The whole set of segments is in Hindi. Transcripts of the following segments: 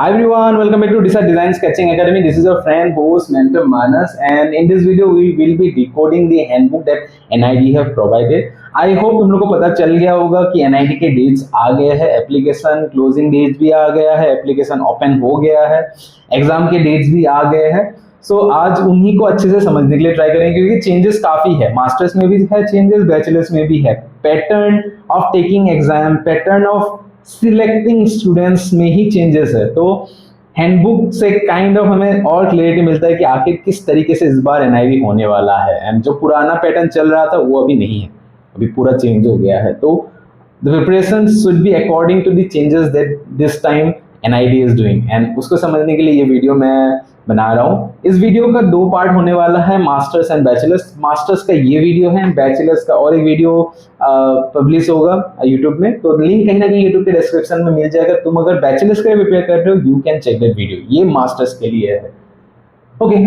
Hi everyone, welcome back to Decide Design Sketching Academy. This is your friend, host, mentor Manas, and in this video we will be decoding the handbook that NID have provided. I hope तुम लोग को पता चल गया होगा कि NID के डेट्स आ गए हैं, एप्लीकेशन क्लोजिंग डेट भी आ गया है, एप्लीकेशन ओपन हो गया है, एग्जाम के डेट्स भी आ गए हैं. सो आज उन्हीं को अच्छे से समझने के लिए ट्राई करेंगे क्योंकि चेंजेस काफी है. मास्टर्स में भी है चेंजेस, बैचलर्स में भी है. Pattern of taking exam, pattern of selecting students में ही चेंजेस है. तो हैंडबुक से काइंड ऑफ हमें और क्लियरिटी मिलता है कि आखिर किस तरीके से इस बार एनआईडी होने वाला है. एंड जो पुराना पैटर्न चल रहा था वो अभी नहीं है, अभी पूरा चेंज हो गया है. तो the preparation should be according to the changes that this time NID is doing. And उसको समझने के लिए ये वीडियो मैं बना रहा हूँ. इस वीडियो का दो पार्ट होने वाला है, मास्टर्स एंड बैचलर्स. मास्टर्स का ये वीडियो है, बैचलर्स का और एक वीडियो पब्लिश होगा यूट्यूब में. तो लिंक कहीं ना कहीं यूट्यूब के डिस्क्रिप्शन में मिल जाएगा. तुम अगर बैचलर्स का प्रिपेयर कर रहे हो you can check that video. ये मास्टर्स के लिए है. Okay,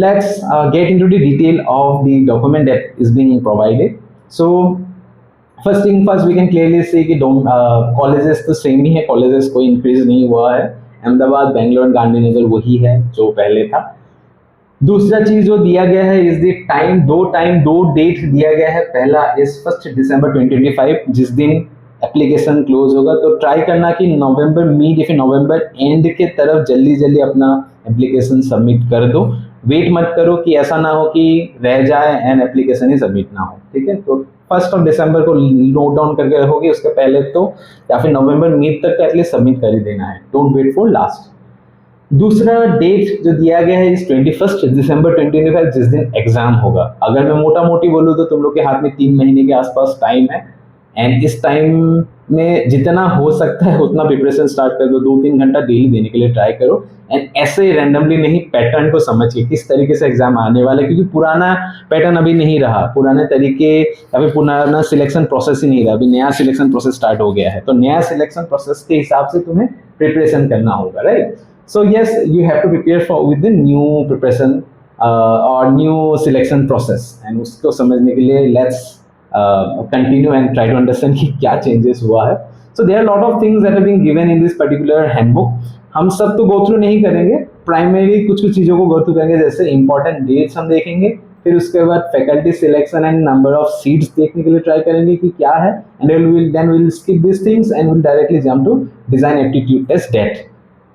let's get into the detail of the document that is being provided. So first thing first, we can clearly see कि कॉलेजेस तो सेम ही है, कॉलेजेस कोई इंक्रीज नहीं हुआ है. अहमदाबाद, बेंगलोर, गांधीनगर वही है जो पहले था. दूसरा चीज जो दिया गया है इज द टाइम. दो डेट दिया गया है. पहला इज 1 दिसंबर 2025 जिस दिन एप्लीकेशन क्लोज होगा. तो ट्राई करना कि नवंबर मिड या फिर नवंबर एंड के तरफ जल्दी जल्दी अपना एप्लीकेशन सबमिट कर दो. वेट मत करो कि ऐसा ना हो कि रह जाए एंड एप्लीकेशन ही सबमिट ना हो. ठीक है, तो 1 दिसंबर को नोट डाउन करके रखोगे. उसके पहले तो या फिर नवंबर मिड तक का एटलीस्ट सबमिट कर ही देना है. Don't wait for last. दूसरा डेट जो दिया गया है इस 21 दिसंबर 2025 जिस दिन एग्जाम होगा. अगर मैं मोटा मोटी बोलूँ तो तुम लोग के हाथ में 3 महीने के आसपास टाइम है. एंड इस टाइम में जितना हो सकता है उतना प्रिपरेशन स्टार्ट कर दो. 2-3 घंटा डेली देने के लिए ट्राई करो. एंड ऐसे रैंडमली नहीं, पैटर्न को समझ के किस तरीके से एग्जाम आने वाला है. क्योंकि पुराना पैटर्न अभी नहीं रहा, पुराने तरीके या फिर पुराना सिलेक्शन प्रोसेस ही नहीं रहा. अभी नया सिलेक्शन प्रोसेस स्टार्ट हो गया है. तो नया सिलेक्शन प्रोसेस के हिसाब से तुम्हें प्रिपरेशन करना होगा. Right. So yes, you have to prepare for with the new preparation or new selection process. And उसको समझने के लिए let's continue and try to understand कि क्या changes हुआ है. So there are a lot of things that have been given in this particular handbook. हम सब तो go through नहीं करेंगे, प्राइमरी कुछ चीज़ों को go through करेंगे. जैसे important dates हम देखेंगे, फिर उसके बाद faculty selection and number of seats देखने के लिए ट्राई करेंगे कि क्या है. And then we'll skip these things and we'll directly jump to design aptitude test that.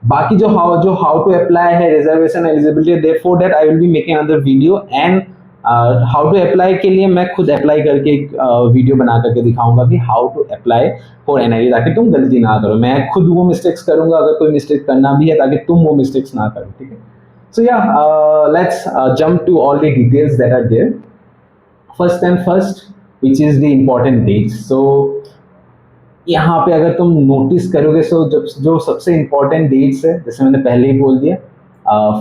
बाकी जो हाउ टू अप्लाई है, reservation eligibility, therefore that I will be making another video. And how to apply के लिए मैं खुद अप्लाई करके एक वीडियो बना करके दिखाऊंगा कि how to apply for NID, ताकि तुम गलती ना करो. मैं खुद वो मिस्टेक्स करूंगा अगर कोई मिस्टेक करना भी है, ताकि तुम वो मिस्टेक्स ना करो. ठीक है. सो या let's jump to all the details that are there. First which is the important dates. So यहाँ पे अगर तुम नोटिस करोगे तो जो सबसे इम्पोर्टेंट डेट्स है, जैसे मैंने पहले ही बोल दिया,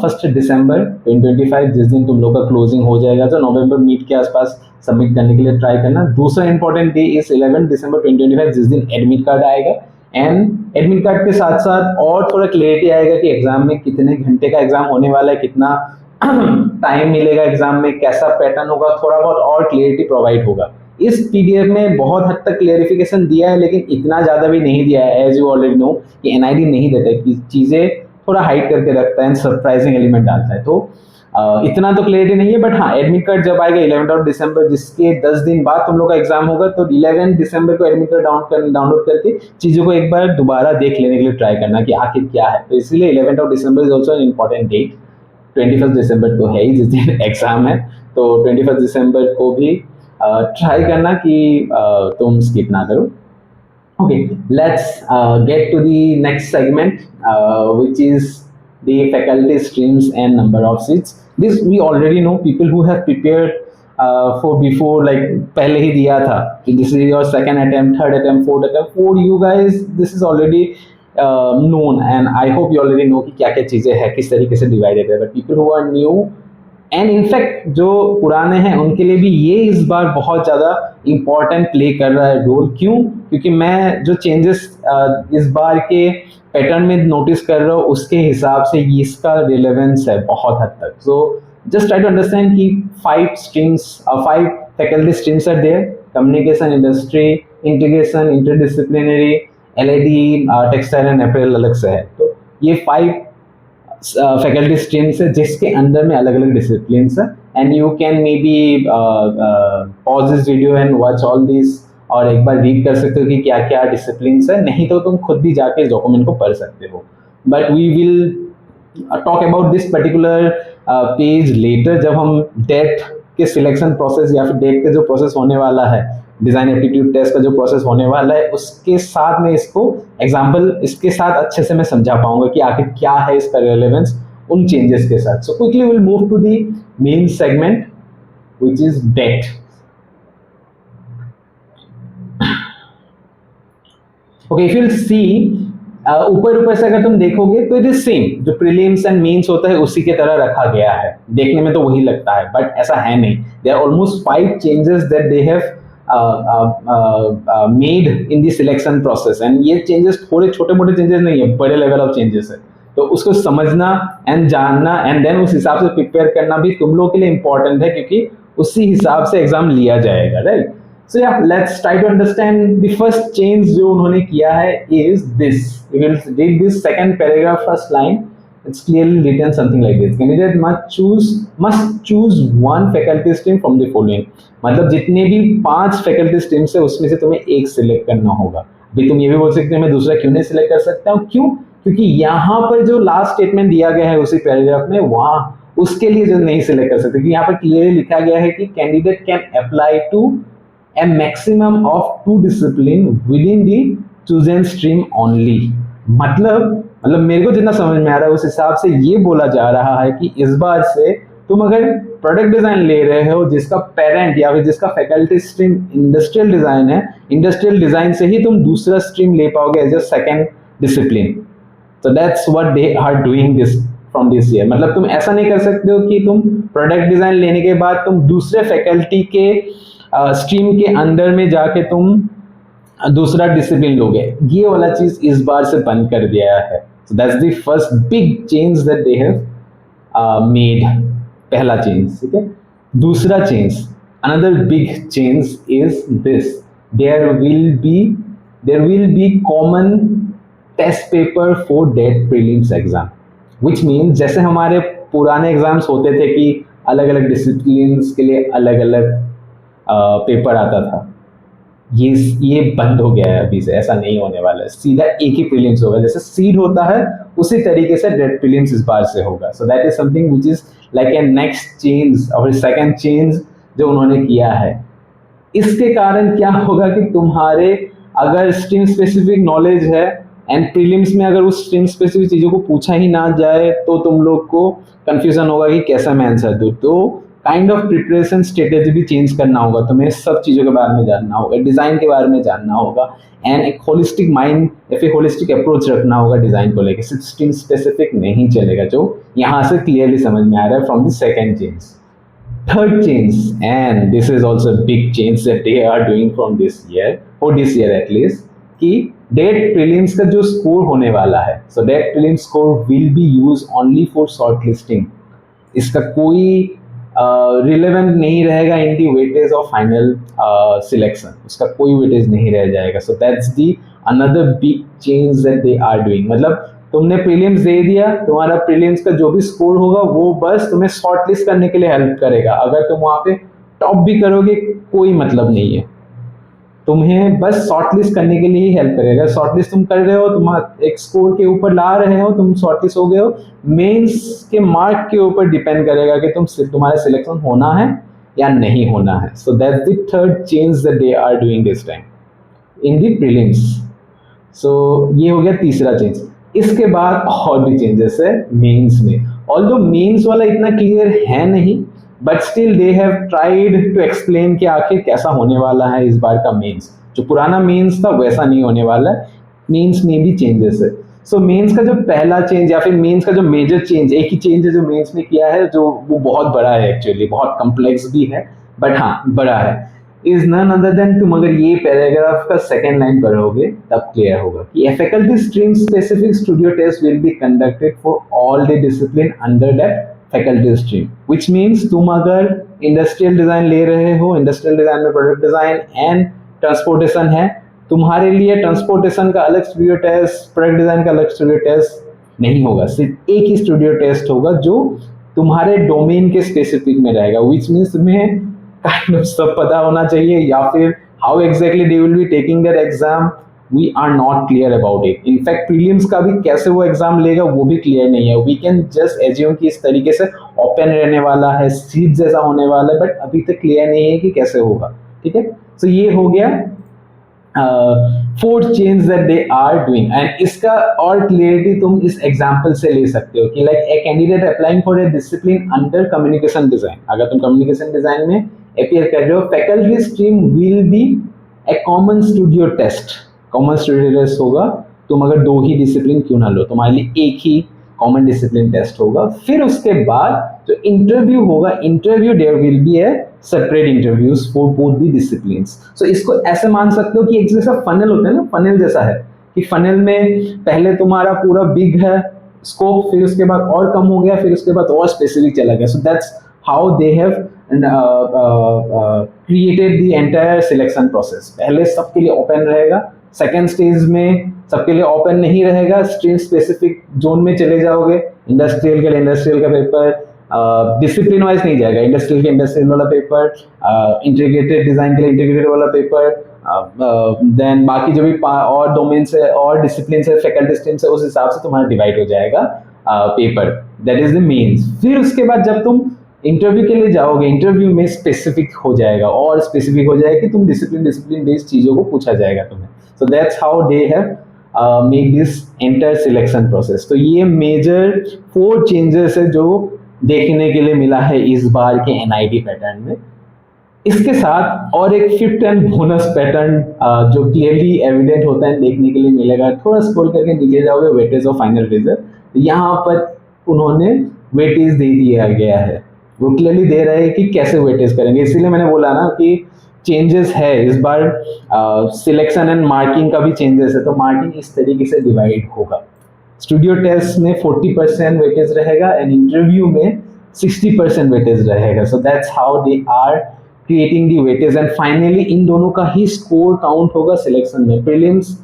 1 दिसंबर 2025 जिस दिन तुम लोग का क्लोजिंग हो जाएगा. तो नवंबर मिड के आसपास सबमिट करने के लिए ट्राई करना. दूसरा इंपॉर्टेंट डे इज 11 दिसंबर 2025 जिस दिन एडमिट कार्ड आएगा. एंड एडमिट कार्ड के साथ साथ और थोड़ा क्लियरिटी आएगा कि एग्जाम में कितने घंटे का एग्जाम होने वाला है, कितना टाइम मिलेगा एग्जाम में, कैसा पैटर्न होगा, थोड़ा बहुत और क्लियरिटी प्रोवाइड होगा. इस पीडीएफ में बहुत हद तक क्लियरिफिकेशन दिया है, लेकिन इतना ज़्यादा भी नहीं दिया है. एज यू ऑलरेडी नो कि एनआईडी नहीं देता है, कि चीज़ें थोड़ा हाइड करके रखता है एंड सरप्राइजिंग एलिमेंट डालता है. तो इतना तो क्लियरिटी नहीं है. बट हाँ, एडमिट कार्ड जब आएगा 11 दिसंबर, जिसके 10 दिन बाद तुम लोग का एग्जाम होगा, तो 11 दिसंबर को एडमिट कार्ड डाउनलोड करके चीज़ों को एक बार दोबारा देख लेने के लिए ट्राई करना कि आखिर क्या है. तो इसलिए 11 December is also an important date. 21 दिसंबर तो है ही जिस दिन एग्जाम है. तो 21 दिसंबर को भी ट्राई करना कि तुम स्किप ना करो. Okay, let's get to the next segment which is the faculty streams and number of seats. This we already know. People who have prepared for before, like पहले ही दिया था कि this is your second attempt, third attempt, fourth attempt. For you guys this is already known and I hope you already know कि क्या क्या चीज़ें हैं, किस तरीके से डिवाइडेड है. But people who are new and in fact जो पुराने हैं उनके लिए भी ये इस बार बहुत ज़्यादा इम्पॉर्टेंट प्ले कर रहा है रोल. क्यों? क्योंकि मैं जो चेंजेस इस बार के पैटर्न में नोटिस कर रहा हूँ उसके हिसाब से इसका रिलेवेंस है बहुत हद तक. So just try to understand कि 5 faculty streams are there. Communication, industry, integration, interdisciplinary, LED, textile and apparel अलग से है. तो ये 5 फैकल्टी स्ट्रीम्स है जिसके अंदर में अलग अलग डिसिप्लिन है, and you can may be pause this video and watch all this, और एक बार रीड कर सकते हो कि क्या क्या डिसिप्लिन है, नहीं तो तुम खुद भी जाके इस डॉक्यूमेंट को पढ़ सकते हो. But we will talk about this particular page later, जब हम डेट के सिलेक्शन प्रोसेस या फिर डेट के जो प्रोसेस होने वाला है, डिजाइन एप्टीट्यूड टेस्ट का जो प्रोसेस होने वाला है, उसके साथ में इसको एग्जांपल इसके साथ अच्छे से मैं समझा पाऊंगा कि आखिर क्या है इसका रिलेवेंस उन चेंजेस के साथ. So quickly will move to the main segment which is date. Okay, if you see ऊपर से अगर तुम देखोगे तो इट इज सेम, जो प्रीलिम्स एंड मेंस होता है उसी के तरह रखा गया है, देखने में तो वही लगता है, बट ऐसा है नहीं. There are almost 5 changes that they have made in the selection process, and ये चेंजेस थोड़े छोटे मोटे चेंजेस नहीं है, बड़े लेवल ऑफ चेंजेस है. तो उसको समझना एंड जानना एंड देन उस हिसाब से प्रिपेयर करना भी तुम लोगों के लिए इंपॉर्टेंट है, क्योंकि उसी हिसाब से एग्जाम लिया जाएगा, right. So yeah, let's try to understand the first change जो उन्होंने किया है is this. You will read this second paragraph, first line. It's clearly written something like this. Candidate must choose one faculty stream from the following. मतलब जितने भी 5 faculty streams है उसमें से तुम्हें एक select करना होगा. अभी तुम ये भी बोल सकते हो मैं दूसरा क्यों नहीं select कर सकता हूँ, क्यों? क्योंकि यहाँ पर जो लास्ट स्टेटमेंट दिया गया है उसी पैराग्राफ में, वहाँ उसके लिए जो नहीं select कर सकते, क्योंकि यहाँ पर क्लियरली लिखा गया है कि candidate can apply to a maximum of 2 discipline within the chosen stream only. मतलब मेरे को जितना समझ में आ रहा है उस हिसाब से ये बोला जा रहा है कि इस बार से तुम अगर प्रोडक्ट डिजाइन ले रहे हो जिसका पेरेंट या फिर जिसका फैकल्टी स्ट्रीम इंडस्ट्रियल डिजाइन है, इंडस्ट्रियल डिजाइन से ही तुम दूसरा स्ट्रीम ले पाओगे एज अ सेकेंड डिसिप्लिन. तो that's what they are doing this from this year. मतलब तुम ऐसा नहीं कर सकते हो कि तुम प्रोडक्ट डिजाइन लेने के बाद तुम दूसरे फैकल्टी के स्ट्रीम के अंदर में जाके तुम दूसरा डिसिप्लिन लोगे, ये वाला चीज इस बार से बंद कर दिया है. So that's the first big change that they have made. पहला चेंज, ठीक है. दूसरा change, another big change is this, there will be common test paper for DAT prelims exam, which means जैसे हमारे पुराने एग्जाम्स होते थे कि अलग अलग डिसिप्लिन के लिए अलग अलग पेपर आता था, ये बंद हो गया है अभी से. ऐसा नहीं होने वाला है, सीधा एक ही प्रीलिम्स होगा. जैसे सीड होता है उसी तरीके से डेट प्रीलिम्स इस बार से होगा. So that is something which is like A next change और सेकंड चेंज जो उन्होंने किया है. इसके कारण क्या होगा कि तुम्हारे अगर स्ट्रीम स्पेसिफिक नॉलेज है एंड प्रीलिम्स में अगर उस स्ट्रीम स्पेसिफिक चीजों को पूछा ही ना जाए तो तुम लोग को कंफ्यूजन होगा कि कैसा मैं आंसर दूं. तो काइंड ऑफ प्रिपरेशन स्ट्रेटेजी भी चेंज करना होगा, तुम्हें सब चीज़ों के बारे में जानना होगा, डिज़ाइन के बारे में जानना होगा, एंड एक होलिस्टिक माइंड या फिर होलिस्टिक अप्रोच रखना होगा डिज़ाइन को लेकर. सिर्फ स्ट्रीम स्पेसिफिक नहीं चलेगा, जो यहाँ से क्लियरली समझ में आ रहा है from the second change. Third change, and this is also big change that they are doing from this year, for this year at least, कि डेट प्रीलिम्स का जो स्कोर होने वाला है, so that prelims score will be use only for shortlisting. इसका कोई रिलेवेंट नहीं रहेगा in the weightage of final selection, उसका कोई वेटेज नहीं रह जाएगा. So that's the another big change that they are doing. मतलब तुमने प्रीलिम्स दे दिया, तुम्हारा प्रीलिम्स का जो भी स्कोर होगा वो बस तुम्हें शॉर्ट लिस्ट करने के लिए हेल्प करेगा. अगर तुम वहाँ पे टॉप भी करोगे कोई मतलब नहीं है, तुम्हें बस शॉर्टलिस्ट करने के लिए ही हेल्प करेगा. शॉर्टलिस्ट तुम कर रहे हो, तुम एक स्कोर के ऊपर ला रहे हो, तुम शॉर्टलिस्ट हो गए हो, मेंस के मार्क के ऊपर डिपेंड करेगा कि तुम्हारा सिलेक्शन होना है या नहीं होना है. So that's the third change that they are doing this time in the prelims. So ये हो गया तीसरा चेंज. इसके बाद और भी चेंजेस है मेंस में, ऑल्दो मेंस वाला इतना क्लियर है नहीं, but still they have tried to explain कि आखिर कैसा होने वाला है इस बार का मेंस. जो पुराना मेंस था वैसा नहीं होने वाला है, मेंस में भी चेंजेस है. सो मेंस का जो पहला चेंज या फिर मेंस का जो मेजर चेंज, एक ही चेंज है जो मेंस में किया है, जो वो बहुत बड़ा है, एक्चुअली बहुत कम्प्लेक्स भी है, बट हाँ बड़ा है, इज नन अदर देन, तुम अगर ये पैराग्राफ का सेकेंड लाइन पढ़ोगे तब क्लियर होगा कि faculty stream specific studio test will be conducted for all the discipline under that faculty stream. Which means तुम अगर इंडस्ट्रियल डिजाइन ले रहे हो, इंडस्ट्रियल डिजाइन में प्रोडक्ट डिजाइन एंड ट्रांसपोर्टेशन है, तुम्हारे लिए ट्रांसपोर्टेशन का अलग स्टूडियो टेस्ट, प्रोडक्ट डिजाइन का अलग स्टूडियो टेस्ट, नहीं होगा, सिर्फ एक ही स्टूडियो टेस्ट होगा जो तुम्हारे डोमेन के स्पेसिफिक में रहेगा, विच मीन्स तुम्हें काइंड ऑफ सब पता होना चाहिए, या फिर how exactly they will be taking that exam, we are not clear about it. In fact prelims का भी कैसे वो एग्जाम लेगा वो भी क्लियर नहीं है। वी कैन जस्ट एज्यूम कि इस तरीके से ओपन रहने वाला है, सीट जैसा होने वाला है, बट अभी तक क्लियर नहीं है कि कैसे होगा। ठीक है, तो ये हो गया 4 change that they are doing. And इसका और क्लियरिटी तुम इस एग्जाम्पल से ले सकते हो कि like a candidate applying for a discipline under communication design, अगर तुम कम्युनिकेशन डिजाइन में अपीयर कर रहे हो, faculty stream will be a common studio test. Common studio test होगा, तुम अगर 2 ही डिसिप्लिन क्यों ना लो, तुम्हारे लिए एक ही कॉमन डिसिप्लिन टेस्ट होगा। फिर उसके बाद जो इंटरव्यू होगा, interview there will be a separate interviews for both the disciplines. So इसको ऐसे मान सकते हो कि एक जैसा फनल होता है ना, फनल जैसा है कि फनल में पहले तुम्हारा पूरा बिग है स्कोप, फिर उसके बाद और कम हो गया, फिर उसके बाद और स्पेसिफिक चला गया। सो that's how they have created the entire selection process. पहले सबके लिए ओपन रहेगा, सेकेंड स्टेज में सबके लिए ओपन नहीं रहेगा, स्ट्रीम स्पेसिफिक जोन में चले जाओगे। इंडस्ट्रियल के लिए इंडस्ट्रियल का पेपर, डिसिप्लिन वाइज नहीं जाएगा, इंडस्ट्रियल के इंडस्ट्रियल वाला पेपर, इंटीग्रेटेड डिजाइन के लिए इंटीग्रेटेड वाला पेपर, देन बाकी जो भी और डोमेन से और डिसिप्लिन से फैकल्टी स्ट्रीम से उस हिसाब से तुम्हारा डिवाइड हो जाएगा paper. That is the mains. फिर उसके बाद जब तुम इंटरव्यू के लिए जाओगे, इंटरव्यू में स्पेसिफिक हो जाएगा और स्पेसिफिक हो जाएगा कि तुम डिसिप्लिन बेस्ड चीजों को पूछा जाएगा तुम्हें। सो that's how they have make this entire selection process. तो ये मेजर 4 चेंजेस है जो देखने के लिए मिला है इस बार के एनआईटी पैटर्न में। इसके साथ और एक 5th एंड बोनस पैटर्न जो क्लियरली एविडेंट होता है देखने के लिए मिलेगा। थोड़ा स्क्रॉल करके नीचे जाओगे, वेटेज ऑफ फाइनल रिजल्ट, यहाँ पर उन्होंने वेटेज दे दिया गया है, वो क्लियरली दे रहे हैं कि कैसे वेटेज करेंगे। इसीलिए मैंने बोला ना कि चेंजेस है इस बार, सिलेक्शन एंड मार्किंग का भी चेंजेस है। तो मार्किंग इस तरीके से डिवाइड होगा, स्टूडियो टेस्ट में 40% वेटेज रहेगा एंड इंटरव्यू में 60% वेटेज रहेगा। So that's how they are creating the weightage. And finally इन दोनों का ही स्कोर काउंट होगा सिलेक्शन में। प्रीलिम्स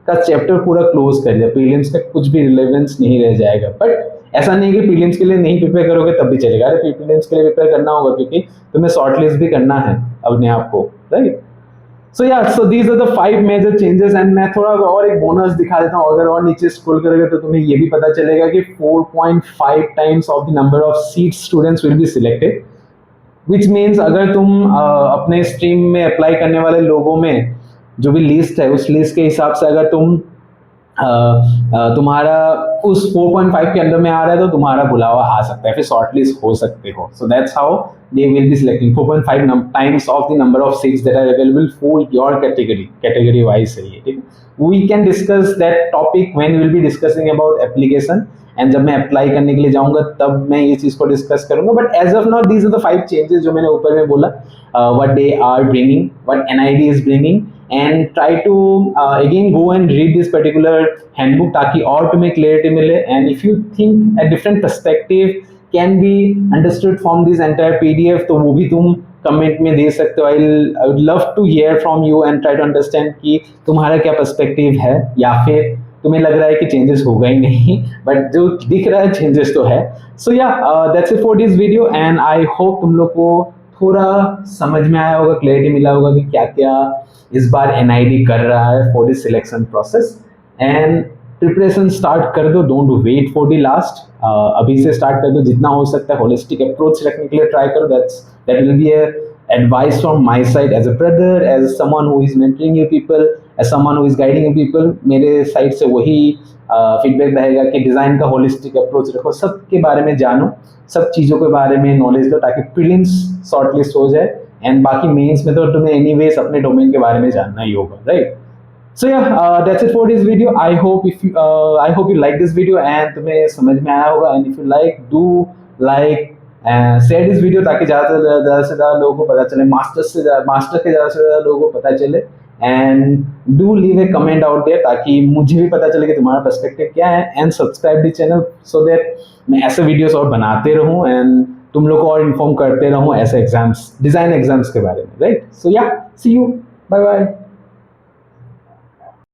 का चैप्टर पूरा क्लोज कर दिया, प्रीलिम्स का कुछ भी रिलेवेंस नहीं रह जाएगा। बट ऐसा नहीं कि प्रीलिम्स के लिए नहीं प्रिपेयर करोगे तब भी चलेगा, अरे प्रीलिम्स के लिए प्रिपेयर करना होगा क्योंकि तुम्हें शॉर्टलिस्ट भी करना है अपने आप को, राइट। सो या so these are the 5 major changes. And मैं थोड़ा और एक बोनस दिखा देता हूँ, अगर और नीचे स्क्रॉल करोगे तो तुम्हें ये भी पता चलेगा कि 4.5 times of the number of seats students will be selected, which means अगर तुम अपने स्ट्रीम में अप्लाई करने वाले लोगों में जो भी लिस्ट है उस लिस्ट के हिसाब से अगर तुम तुम्हारा उस 4.5 के अंदर में आ रहा है तो तुम्हारा बुलावा आ सकता है, फिर शॉर्टलिस्ट हो सकते हो। So that's how they will be selecting 4.5 times of the number of seats that are available for your category wise है ये, ठीक है। We can discuss that topic when we will be discussing about application, and जब मैं अप्लाई करने के लिए जाऊंगा तब मैं ये चीज को डिस्कस करूंगा। But as of now these are the 5 changes जो मैंने ऊपर में बोला, what they are bringing, what NID is bringing, and try to again go and read this particular handbook ताकि और तुम्हें clarity मिले। and if you think a different perspective can be understood from this entire PDF तो वो भी तुम कमेंट में दे सकते हो। I would love to hear from you and try to understand कि तुम्हारा क्या पर्सपेक्टिव है, या फिर तुम्हें लग रहा है कि चेंजेस होगा ही नहीं, बट जो दिख रहा है चेंजेस तो है। सो या that's it for this video, and I hope तुम लोग को थोड़ा समझ में आया होगा, क्लैरिटी मिला होगा कि क्या क्या इस बार एनआईडी कर रहा है for this selection process. And preparation start कर दो, don't wait for the last, अभी से स्टार्ट कर दो, जितना हो सकता है होलिस्टिक अप्रोच रखने के लिए ट्राई करो। That will be A advice from my side as a brother, as someone who is mentoring you people, as someone who is guiding you people। मेरे साइड से वही फीडबैक रहेगा कि डिज़ाइन का होलिस्टिक अप्रोच रखो, सब के बारे में जानो, सब चीज़ों के बारे में नॉलेज लो ताकि प्रीलिम्स शॉर्टलिस्ट हो जाए, एंड बाकी मेंस में तो तुम्हें एनीवेज अपने डोमेन के बारे में जानना ही होगा, राइट। सो या that's it for this video. I hope you like this video and तुम्हें समझ में आया होगा। And if you like, do like share this video ताकि ज़्यादा से ज़्यादा लोगों को पता चले, मास्टर के ज़्यादा से ज़्यादा लोगों को पता चले। And do leave a comment out there ताकि मुझे भी पता चले कि तुम्हारा पर्सपेक्टिव क्या है। And subscribe the channel so that मैं ऐसे वीडियोस और बनाते रहूं एंड तुम लोग को और इन्फॉर्म करते रहूं ऐसे एग्जाम्स, डिज़ाइन एग्जाम्स के बारे में, राइट। सो या सी यू, बाय बाय।